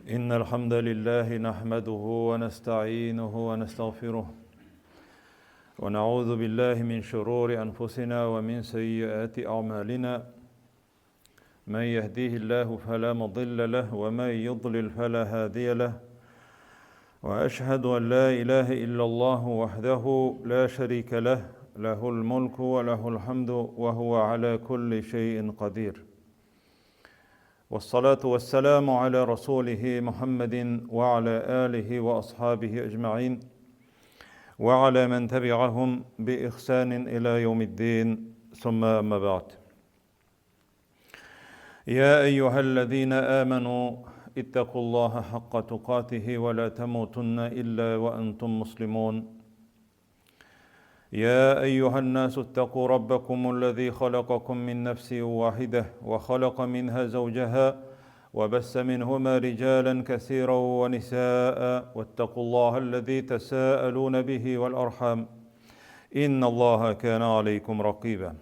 إن الحمد لله نحمده ونستعينه ونستغفره ونعوذ بالله من شرور أنفسنا ومن سيئات أعمالنا من يهديه الله فلا مضل له ومن يضلل فلا هادي له وأشهد أن لا إله إلا الله وحده لا شريك له له الملك وله الحمد وهو على كل شيء قدير والصلاة والسلام على رسوله محمد وعلى آله وأصحابه أجمعين وعلى من تبعهم بإحسان إلى يوم الدين ثم أما بعد. يا أيها الذين آمنوا اتقوا الله حق تقاته ولا تموتن إلا وأنتم مسلمون. يا أيها الناس اتقوا ربكم الذي خلقكم من نفس واحدة وخلق منها زوجها وبث منهما رجالا كثيرا ونساء واتقوا الله الذي تساءلون به والأرحام إن الله كان عليكم رقيبا.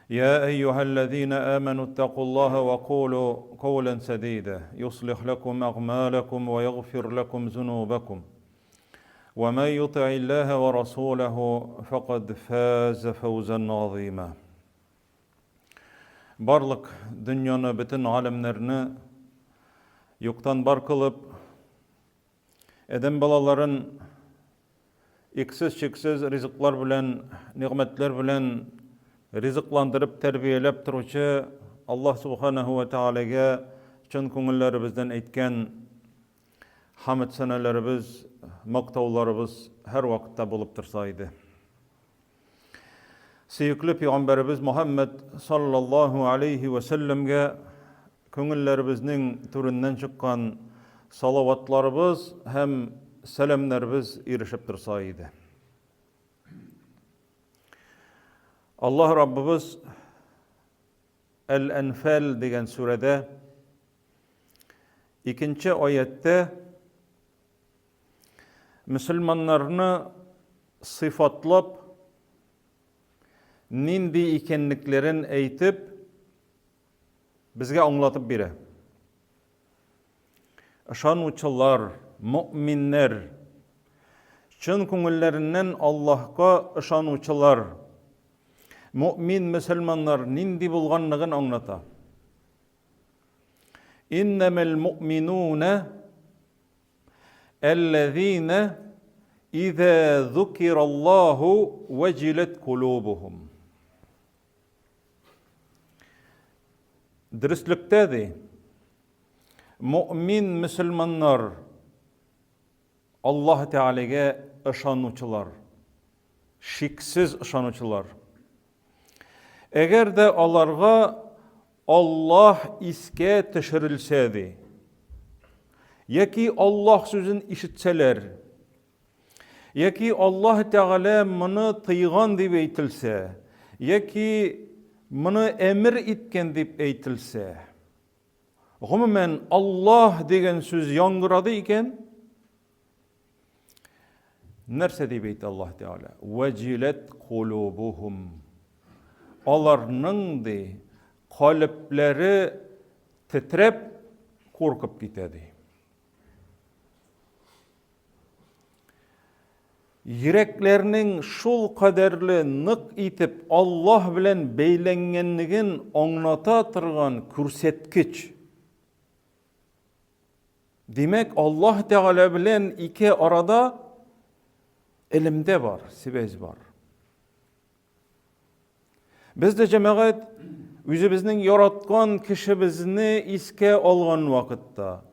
يا أيها الذين آمنوا اتقوا الله وقولوا قولا سديدا يصلح لكم أعمالكم ويغفر لكم ذنوبكم ومن يطع الله ورسوله فقد فاز فوزا عظيما. Barlık dünyanı bütün alemlerini yoktan bar kılıp edem balaların iksiz çeksiz rizıklar bilen, nimetler bilen rizıklandırıp terbiyelep turuvchi Allah subhanahu ve Teala'ga çın ko'ngillerimizden aytgan hamd sanalarimiz, maqtovlarimiz her vaqtda bo'lib tursaydi. Suyukli Peygamberimiz Muhammed sallallahu aleyhi ve sellemge ko'ngillerimizning türünden çıkan salavatlarımız hem selamlarımız erişip tursaydı. Allah Rabbimiz El-Enfal degan surede 2. ayette Müslümanlarını sıfatlap nindi ekenliklerin aytib bizge anlatıp biri. Işanuvchilar, mu'minler, çın ko'ngillarinden Allah'a ışanuvchilar, mu'min Müslümanlar nindi bulganlığın anlata. İnnemel mu'minune اَلَّذ۪ينَ اِذَا ذُكِرَ اللّٰهُ وَجِلَتْ قُلُوبُهُمْ. Dürüstlüktedir. Mümin Müslümanlar Allah Teala'ya ışanuvchilar, şiksiz ışanuvchilar. Eğer de onlarga Allah iske teşirilseydi, yaki Allah sözün işitseler, yaki Allah Teala mını tıygan deb eytilse, yaki mını emir etken deb eytilse, umumen Allah degen söz yangıradı iken, nerse deb eyt Allah Teala? Vecilet kulubuhum. Onlarning de kalpleri titrep korkup gitedi. Yüreklerinin şul kaderli nık itip Allah bilen beylengenligin anlata turgan көрсеткіч. Demek Allah Teala bilen iki arada ilimde var, sebez var. Biz de cemaat özümüzning yaratgan kişimizni iske algan vakıtta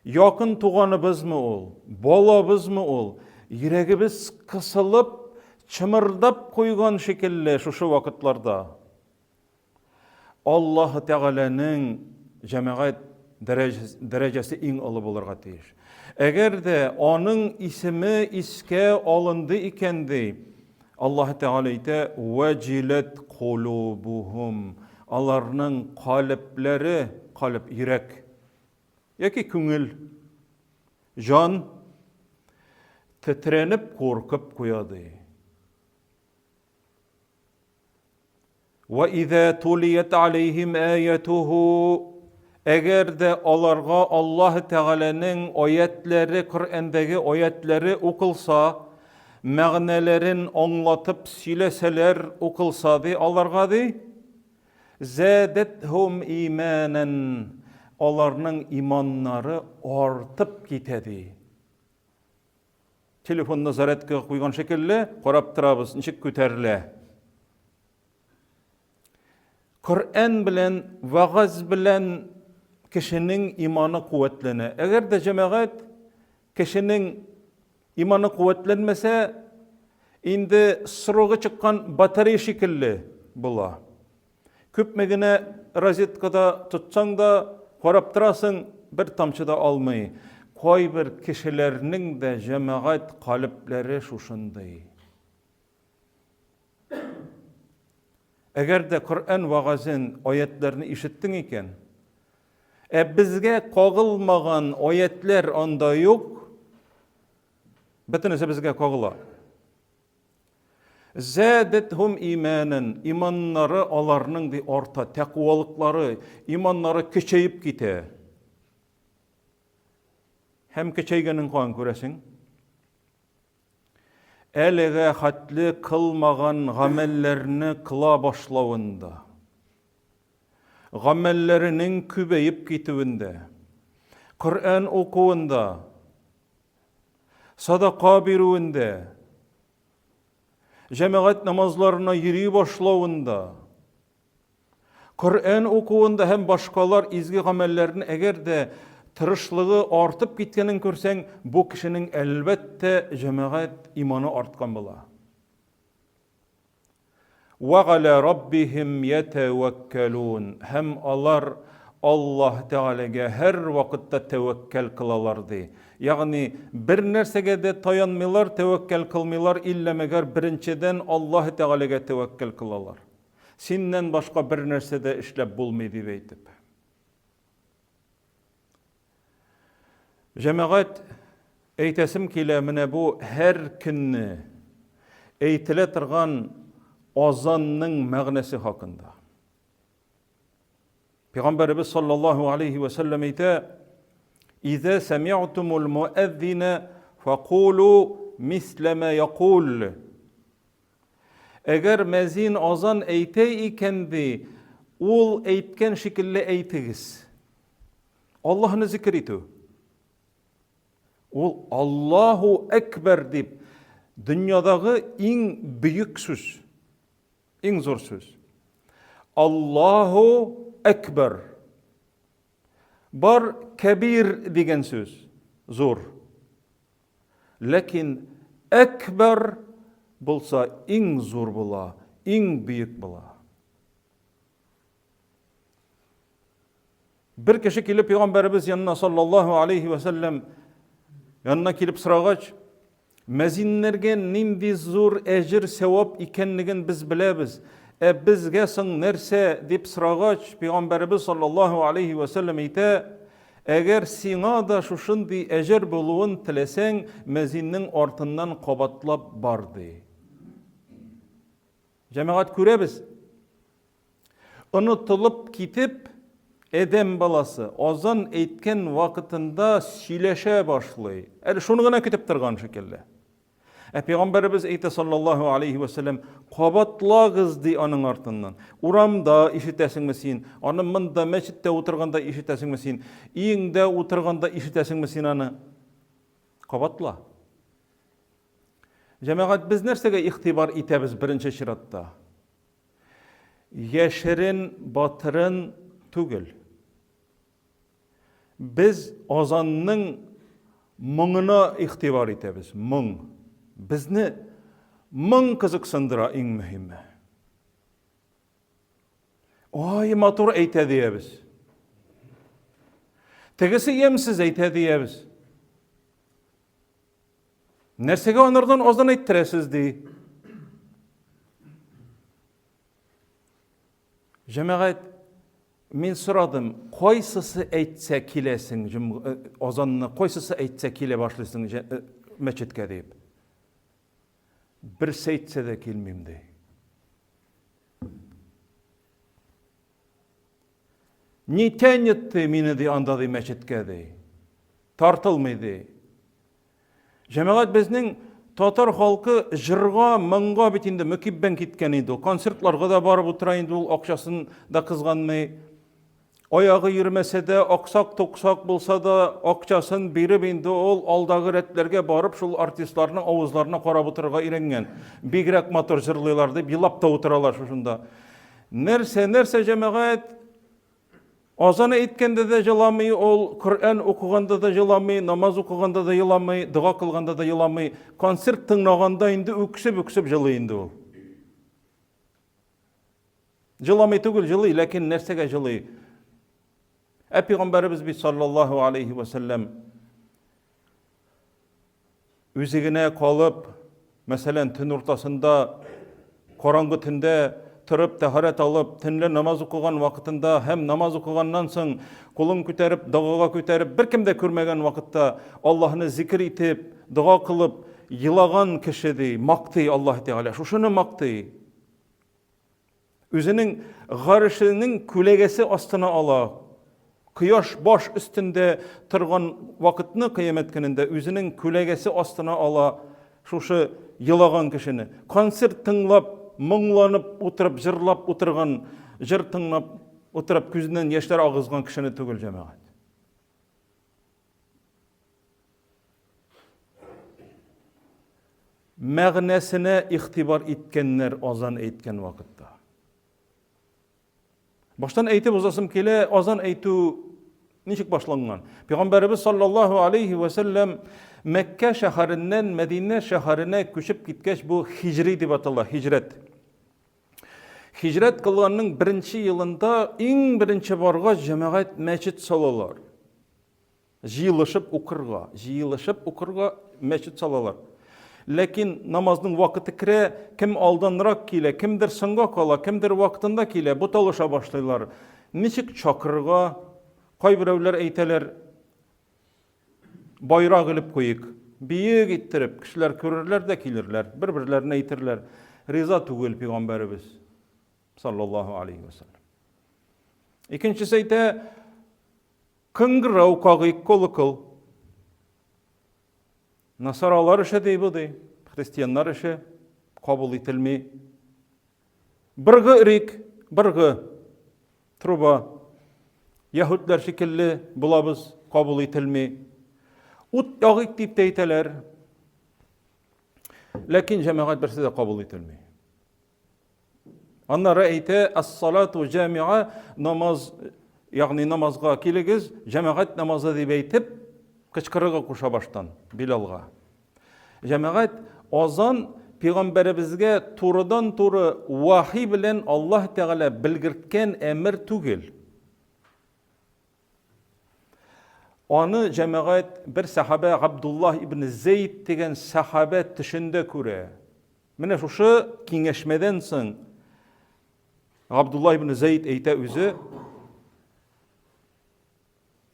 yakın tuğanımız mı ol, balabız mı ol, yüreğimiz kısılıp, çımırdap koygan şekilde şu vakitlarda Allah Teala'nın cemaat derecesi en alı bulurga teyiş. Eğer de onun ismi iske alındı ikendi, Allah Teala ite vecilet kulubuhum. Onlarning kalpleri, kalp, yürek, yaki көңіл, can titrenip korkup koyadı. وَإِذَا تُلِيَتْ عَلَيْهِمْ آيَتُهُ Eğer de olarga Allah Teala'nın ayetleri, Kur'an'daki ayetleri okulsa, mağnelerin anlatıp sileseler okulsa di, olarga di, zâdethum imanen, onların imanları artıp gitedi. Telefonuna zaretka koygan şekilde qarap turabız, nişik köterile. Kur'an bilen, vaaz bilen kişinin imanı kuvvetlene. Eğer de cemaat kişinin imanı kuvvetlenmese, indi sıroğu çıkan batarya şekilli bula. Köpmegine rozetkada tutsan da qarap turasın, bir tamçı da almayı. Koy bir kişilerinin de cemaat kalpleri şuşunday. Eğer de Kur'an vaazın ayetlerini işittin iken, bizge kogılmagan ayetler onda yok, bitinese bizge kogıla. Zâdethum imanen, imanları alarının di orta, tekvalıkları, imanları küçeyip gite. Hem küçeygenin koyan göresin. Elige hatli kılmagan gamellerini kıla başlavında. Gamellerinin kübeyip gituvinde. Kur'an okuvunda. Sadaka biruvinde. Cemaat namazlarına yürüyü başlavında. Kur'an okuvunda hem başkalar izgi gamellerini eğer de tırışlığı artıp gitkenin görsen, bu kişinin elbette cemaat imanı artkan bula. وَعَلَى رَبِّهِمْ يَتَوَكَّلُونَ. Hem alar Allah Teala'ga her vakitte tevekkel kılalardı. Yani bir nersege de tayanmılar, tevekkel kılmılar, illemeger birinciden Allah Teala'ga tevekkel kılalar. Sinden başka bir nersede işlep bulmaydı beytip. Cemaat eytesim kilemine bu her künni eytile tırgan azanның мәгънәсе hakkında. Peygamberimiz sallallahu aleyhi ve sellem eyte: "İza semi'tumul muezzine faqulu misle ma yaqul." Eğer mezin azan eyte ikendi, ol eytken şekilde eytigiz. Allah'ını zikritu. Ol Allahu Ekber deyip dünyadagi en büyük söz, en zor söz. Allahu Ekber. Bar kebir degen söz, zor. Lakin Ekber bulsa en zor bula, en büyük bula. Bir kişi kelip Peygamberimiz yanına sallallahu aleyhi ve sellem yanına kelip sıragaç, mezinlerge nindi zor ecir sevap ikenligin biz bilemiz. Bizge sın nerse dip sıragaç Peygamberimiz sallallahu aleyhi ve sellem ite, eğer sina da şuşundi ecir buluğun tilesen mezinin ortından qabatlap bardı. Cemaat körebiz. Unutulup kitip edem balası azan eytken vakitinde sileşe başlıyor. Şunu gana kitip tırgan şekilde. Peygamberimiz eyte sallallahu aleyhi ve sellem qabatlağız di onun artından. Uramda işitesin misin? Onun mında meçitte oturganda işitesin misin? İyinde oturganda işitesin misin anı? Qabatla. Cemaat biz nersege ihtibar itebiz birinci şiratta? Yeşerin, batırın tügül. Biz azanның mыңına ihtibar itebiz. Mың. Bizni mың kızıksındıra en mühimi. Ay motor eyte diyebiz. Tegisi yemsiz eyte diyebiz. Nersege onlardan ozdan eyttiresiz di. Cemaat, min soradım, koysısı eytse kilesin, ozanını koysısı eytse kile başlısın meçitke deyip. Bir seytse de kilmeyim dey. Ni tanyetdi meni de anda de meçitke de. Tartılmaydı. Cemaat bizning Tatar halkı jırga, manga bitinde mükibben kitken idi. Konsertlarga da barıp oturayındı, akşasın da kızganmay. Ayağı yürümese de, aksak toksak bulsa da, akçasın biri bindi, ol aldağı retlerge barıp, şul artistlarının avuzlarına qarab oturga irengen. Bigrek motor jırlıylardı, bilap da oturalar şuşunda. Nerse cemaat, azan etkende de yılamay, ol Kur'an okuganda da yılamay, namaz okuganda da yılamay, dua kılganda da yılamay, konsert tınlaganda indi, öksüp yılayındı ol. Yılamay tugul yılay, lakin nersege yılay. Peygamberimiz biz sallallahu aleyhi ve sellem üzigine kalıp, mesela tün ortasında, korangı tünde tırıp, taharet alıp, tünle namaz okugan vakitinde, hem namaz okugandan soň kulun küterip, dağıga küterip, bir kimde körmegen vakitte Allah'ını zikir itip, dua kılıp, yılagan kişidi, makti Allah Teala, şuşunu makti. Üzünün garışının külegesi astına ala, Kıyaş baş üstünde tırgan vakitini kıyamet gününde üzünün külegesi astına ala şuşu yılagan kişini. Konsert tınlap, mınglanıp oturup, jırlap oturgan, jır tınlap oturup küzünden yaşlar ağızgan kişini tügül cemaat. Мәгънәсine ihtibar etkenler azan etken vakitte. Baştan eytip uzasım kele azan eytu niçik başlangan? Peygamberimiz sallallahu aleyhi ve sellem Mekke şehrinden Medine şehrine köçüp gitkeç bu hicri dip atılır, hicret. Hicret kılganның birinci yılında en birinci barga cemaat meçit salalar. Jiyılışıp okurga meçit salalar. Lakin namazның vakıtı kire, kim aldanrak kile, kimdir sınga kala, kimdir vaktında kile, bu talışa başlaylar. Niçik çakırga, kaybirevler eyteler, bayrak ilip koyuk, büyük ittirip, kişiler körürler de kilirler, birbirlerine eytirler. Riza tugul Peygamberimiz sallallahu aleyhi ve sellem. İkincisi eyte, kıngırav kağıyık kolu kıl. Nasaralar işe deybidi, Hristiyanlar işe kabul etilmi. Birgı irik, birgı truba, Yahudlar şekilli bulabız kabul etilmi. Ut yağık deyip deyteler. Lakin cemaat birisi de kabul etilmi. Anlara eyte, as-salatu cami'a, namaz, yani namazga kiligiz, cemaat namazı deyip eytip, kıçkırıga kuşa baştan, Bilalga. Cemaat azan Peygamberimizge turudan turu vahiy bilen Allah Teala bilgirtken emir tugil. Onu cemaat bir sahabe Abdullah ibn Zeyd degen sahabe tişinde küre. Mine şuşu kiňeşmeden soň Abdullah ibn Zeyd eyte özü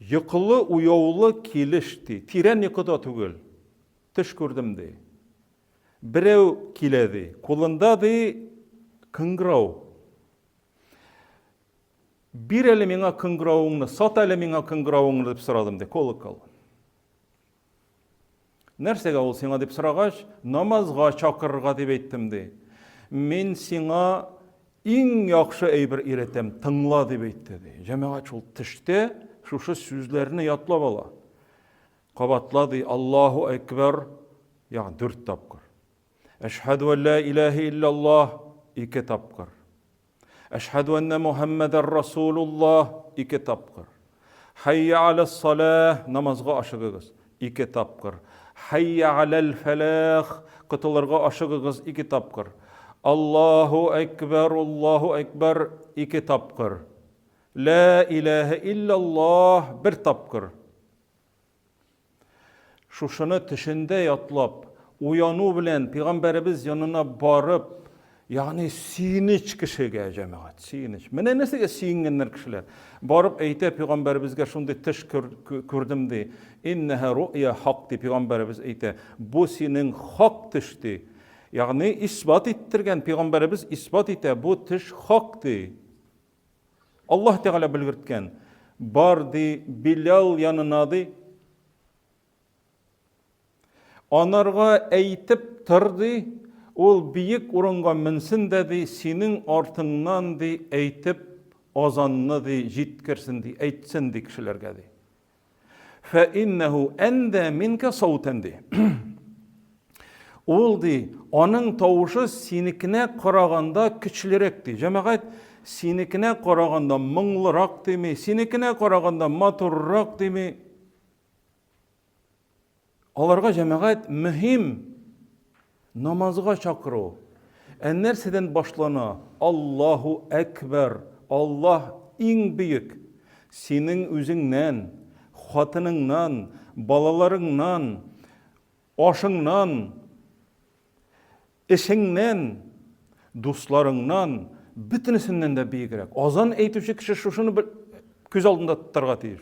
yıkılı uyavlı kilişti. Tiren yıkıda tugul. Tiş gördüm de. Birev kiledi. Kulunda de kıngırav. Bir eli miňa kıngıravıňny, sat eli miňa kıngıravıňny dep soradım de. Kolu kal. Nersege ol siňa dep soragaç, namazga çakırga dep ettim de. Men siňa iň ýakşy eýbir iretem, tıngla dep etdi de. Cemaat şol tişde şuşu sözlerini yatlap ala. Qabatladı Allahu Ekber, yani 4 tapkır. Eşhedü en la ilahe illallah, 2 tapkır. Eşhedü enne Muhammeden Resulullah, 2 tapkır. Hayya alel salah, namazga aşıgıgız, 2 tapkır. Hayya alel felah, kıtılarga aşıgıgız, 2 tapkır. Allahu Ekber, 2 tapkır. La ilahe illallah, 1 tapkır. Şuşunu tişinde yatlap, uyanu bilen Peygamberimiz yanına barıp, yani siniç kişiye cemaat, siniç. Mene nesige siyingenler kişiler. Barıp eyte Peygamberimizge şunday tiş kürdüm de, inneha ru'ya hak de Peygamberimiz eyte, bu sinin hak tişti. Yani ispat ettirgen Peygamberimiz ispat ete, bu tiş hak de. Allah Teala bilgirtken, bardı Bilal yanınadı. Onarga eğitip tırdı. Ol büyük urunga minsin dedi. Senin artından di eğitip azanını di jitkirsin di eğitsin di kişilerge di. Fe innehu ende minke savten di. Ol di onun tavuşu sinikine qaraganda küçülürekti. Cemaat sinikine qaraganda mınglırak demi, sinikine qaraganda maturrak demi. Olarga cemaat mühim namazga çakırı. Nereden başlana? Allahu Ekber. Allah en büyük. Senin özünden, hatınından, balalarından, aşından, eşinden, dostlarından, bütünüsünden de büyükrek. Azan eytüşü kişi şunu göz aldında tutarga tiyir.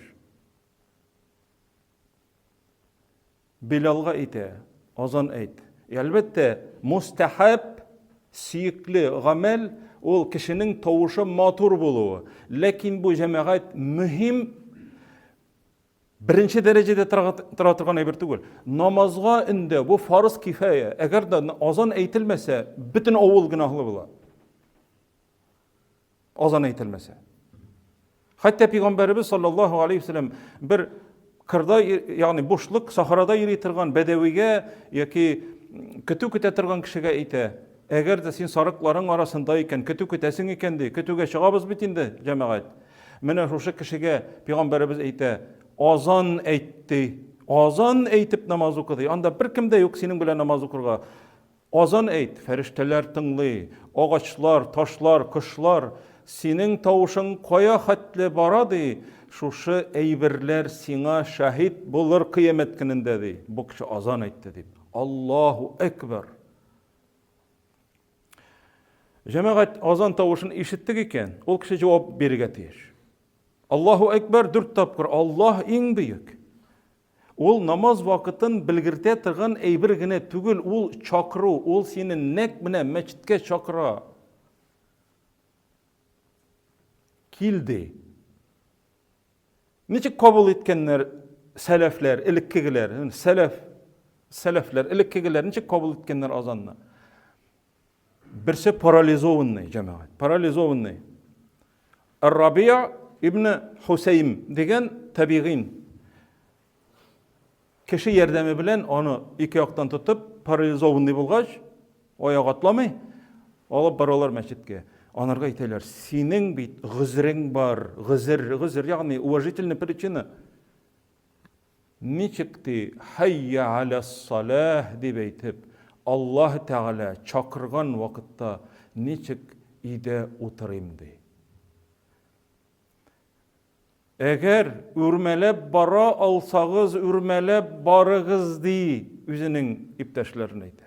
Bilalga ite, azan eyt. Elbette mustahab, siyikli gamel ol kişinin tavuşu matur buluğu. Lakin bu cemaat mühim birinci derecede tıratırgan ebir tugul. Namazga inde bu farz kifaya. Eğer de azan eytilmese bütün oğul günahlı bula. Azan eytilmese. Hatta Peygamberimiz sallallahu aleyhi ve sellem bir kırda yani boşluk saharada yürütürgen bedeviye yaki kötü kütetirgen kişiye eyte. Eğer de sen sarıkların arasındayken kötü kütesin iken de kötüge çıgabız bitinde cemaat. Mene şu kişiye Peygamberimiz eyte. Azan eytti. Azan eytip namaz okudu. Anda bir kimde yok senin bile namaz okurga. Azan eyt. Ferişteler tınlı. Ağaçlar, taşlar, kışlar. Senin tavuşun koya hatli baradı. Şuşu eybirler sina şahit bulur kıyamet gününde dedi. Bu kişi azan eytti deyip. Allahu Ekber. Cemaat azan tavuşunu işittik iken, ol kişi cevap bergetiyir. Allahu Ekber 4 tapkır. Allah en büyük. Ol namaz vakitin bilgirte tırgan eybirgine tügül, ol çakırı, ol senin nek mine meçitke çakıra. Kildi. Niçik kabul etkenler, selefler, ilikkigiler, selefler, ilikkigiler, niçik kabul etkenler azanla? Birisi paralizovanный cemaat, paralizovanный. Ar-Rabi' ibn Husaym degen tabiğin. Kişi yerdemi bilen onu iki ayaktan tutup paralizovanный bulgaç, ayağa atlamay, alıp baralar mescitke. Onlarga aytaylar, senin bit gızırın var, gızır, yani уважительный причина. Niçikti hayya ala salah deb aytib, Allah Teala çakırgan vakitte niçik ide oturayımdı. Eğer ürmelep bara alsağız, ürmelep barığız di, üzünün iptaşlarını aytı.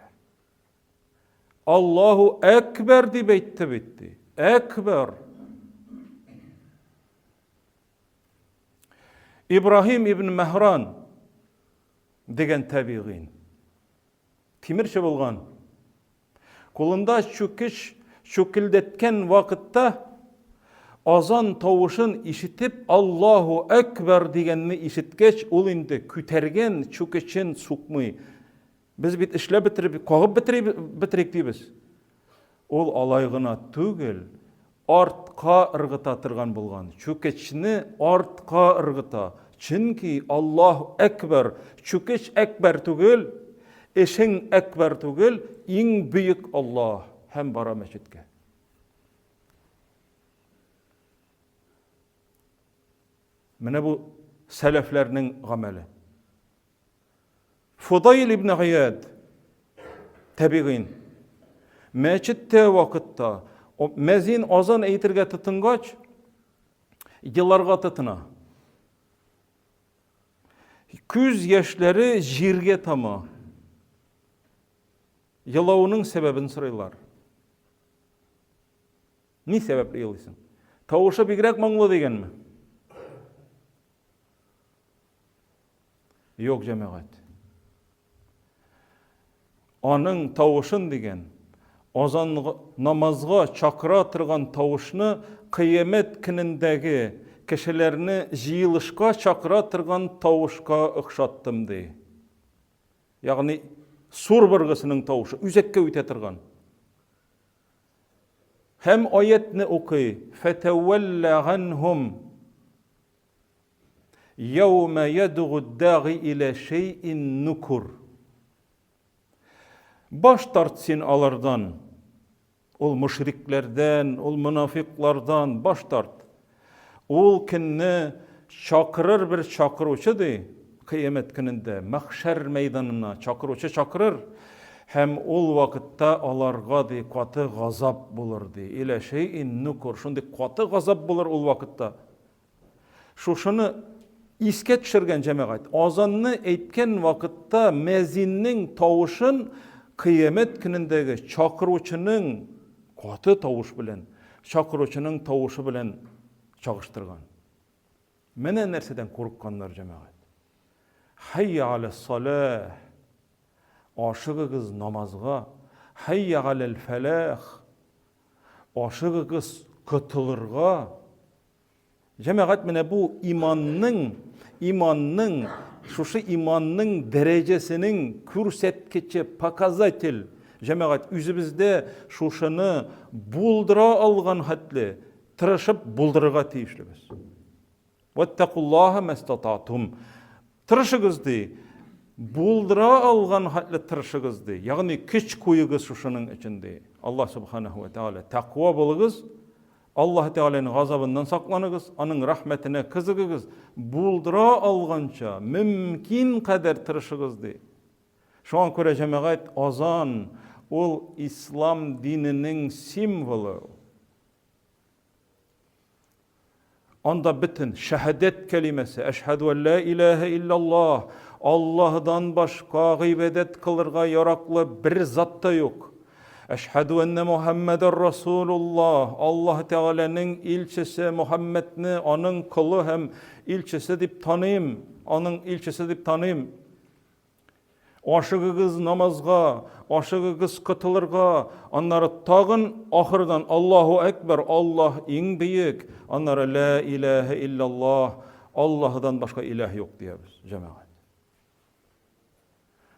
Allahu Ekber deb aytdı bitti. Ekber. İbrahim ibn Mehran degen tabiğin. Timirçi bolgan. Kolunda çöküş çöküldetken vakitte azan tavuşun işitip Allahu Ekber degenini işitgeç ol indi kütergen çöküşün sukmay. Biz bit işle bitirip, kağıp bitirek deybiz. Ol alaygına tügül, artqa ırgıta tırgan bolgan. Çökeçini artqa ırgıta. Çünkü Allahu Ekber, çökeç ekber tügül, eşin ekber tügül, en büyük Allah. Hem bara meşitke. Mene bu seleflerinin gameli. Fudayl ibn Iyad tabiğin meçitte vakitta o mezin azan eytirge tutungaç yıllarga tutuna. Küz yaşları jirge tama. Yılavının sebebini sıraylar. Ne sebeple yılısın? Tavuşa bigrek manglı degen mi? Yok cemaat. Onun tavuşun degen, azan namazga çakıra tırgan tavuşunu kıyamet günündeki kişilerini jiyilishqa çakıra tırgan tavuşqa ıqşattım dey. Yani sur bırgısının tavuşu, üzekke üte tırgan. Hem ayetni okuy. فَتَوَلَّ عَنْهُمْ يَوْمَ يَدْغُ الدَّاغِ إِلَى شَيْءٍ نُكُرٍ. Baş tart sen alardan, ol müşriklerden, ol münafıklardan baş tart. Ol kinni çakırır bir çakırıcıdır. Kıyamet gününde mahşer meydanına çakırır. Hem ol vakitta alarga di katı gazap bulur di. İle şeyin nukur. Şundi katı gazap bulur ol vakitta. Şunu isket düşürgen cemaat. Azanını eytken vakitta mezinnin tavuşun kıyamet günündeki çakırıcının katı tavuş bilen, çakırıcının tavuşu bilen çağıştırgan. Mene nerseden korkkanlar cemaat. Hayye alas salah. Aşıgıgız namazga. Hayye alel felah. Aşıgıgız kıtılırga. Cemaat mene bu imanның şuşu imanның derecesinin kürsetkiçi pakazatil. Cemaat üzümüzde şuşunu buldura algan hatli tırışıp buldurga tiyişlibiz. Vettekullaha mestatatum. Tırışıgızdı. Buldura algan hatli tırışıgızdı. Yani küç kuyuguz şuşunun içinde. Allah subhanahu ve teala takva buluguz. Allah Teala'nın gazabından saklanıgız, onun rahmetine kızıgız. Buldura algança mümkün kadar tırışıgızdı. Şu an köre cemaat azan ol İslam dininin simvolu. Onda bütün şehadet kelimesi, eşhedü en la ilahe illallah, Allah'dan başka gıybedet kılırga yaraklı bir zat da yok. Eşhedü enne Muhammeden Resulullah, Allah Teala'nın ilçesi Muhammed'ni onun kulu hem ilçesi dip tanıyım, onun ilçesi dip tanıyım. Aşıgıgız namazga, aşıgıgız kıtılırga, onları tağın ahırdan Allahu Ekber, Allah en büyük, onlara la ilahe illallah, Allah'dan başka ilah yok diyoruz cemaat.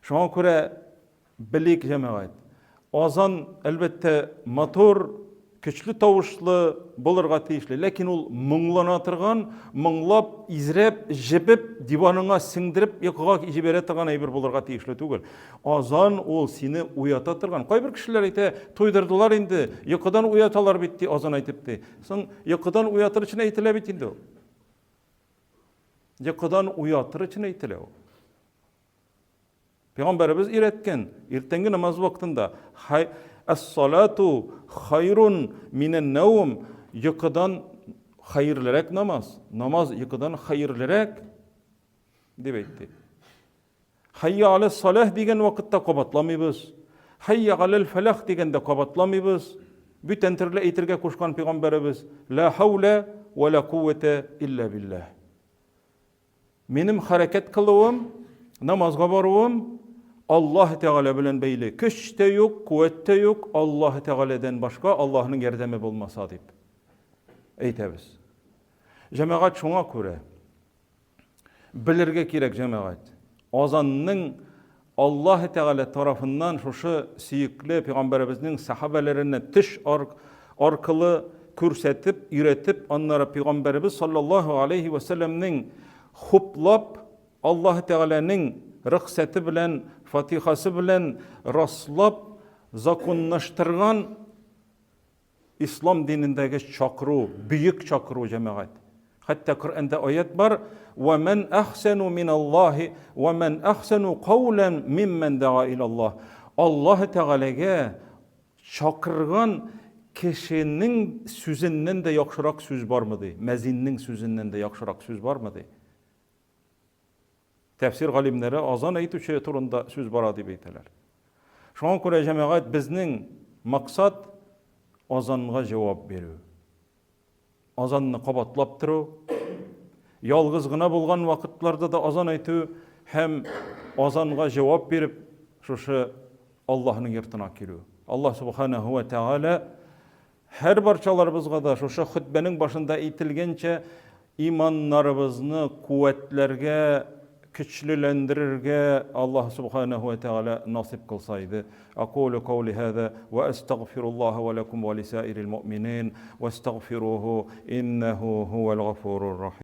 Şuna göre bilik cemaat. Azan elbette motor, küçlü tavuşlu bulurga tiyişli. Lekin ol mыңlanatırgan, mыңlap, izrep, jebip, divanına singdirip, yıkıga jibere tırgan aybir bulurga tiyişli tugul. Azan ol seni uyatatırgan. Kay bir kişiler ite toydurdular indi, yıkıdan uyatalar bitti, azan aytıptı. Sen yıkıdan uyatır için eytile bitindi o. Yıkıdan uyatır için eytile o. Peygamberimiz iretken, irtengi namaz vaktinde es-salatu hayrun minen nevm, yıkıdan hayırlırek namaz. Namaz yıkıdan hayırlırek deyip etti. Hayya alel salah degen vakitte kabatlamayız. Hayya alel felah degen de kabatlamayız. Bütün türlü eğitirge kuşkan Peygamberimiz la havle ve la kuvvete illa billah. Benim hareket kılığım, namazga barıwım Allah Teala bilen beyli. Güç de yok, kuvvet de yok. Allah Teala'dan başka Allah'ın yardımı bulmasa deyip eytemiz. Cemaat şuna göre bilirge kerek cemaat. Azanның Allah Teala tarafından şu siyikli Peygamberimizin sahabelerine tiş arkalı körsetip, üretip onlara Peygamberimiz sallallahu aleyhi ve sellem'nin huplap Allah Teala'nın rıkseti bilen, fatihası bilen raslap, zakonlaştırgan İslam dinindeki çakru, büyük çakru cemaat. Hatta Kur'an'da ayet var. وَمَنْ أَحْسَنُ مِنَ اللّٰهِ وَمَنْ أَحْسَنُ قَوْلًا مِمَّنْ دَعَا إِلَى اللّٰهِ. Allah Teala'ya çakırgan kişinin sözünden de yakşırak söz var mıydı? Mezinnin sözünden de yakşırak söz var mıydı? Tefsir galimleri azan eytüçe turunda söz var deyip eyteler. Şuna göre cemaat bizning maksat azanğa cevap veriyor. Azanını kabatlap turu, yalgızgına bulgan vakitlarda da azan eytü hem azanğa cevap verip şu Allah'ın yırtına giriyor. Allah subhanahu ve teala her barçalarımızga da şu hutbenin başında eytilgençe imanlarımızı kuvvetlerge, güçlülendirirge Allah subhanahu ve teala nasip kılsaydı. Aqulu kavli hâzâ ve estağfirullaha ve lekum ve lisairil mu'minin ve estağfiruhu innehu huvel gafurur rahim.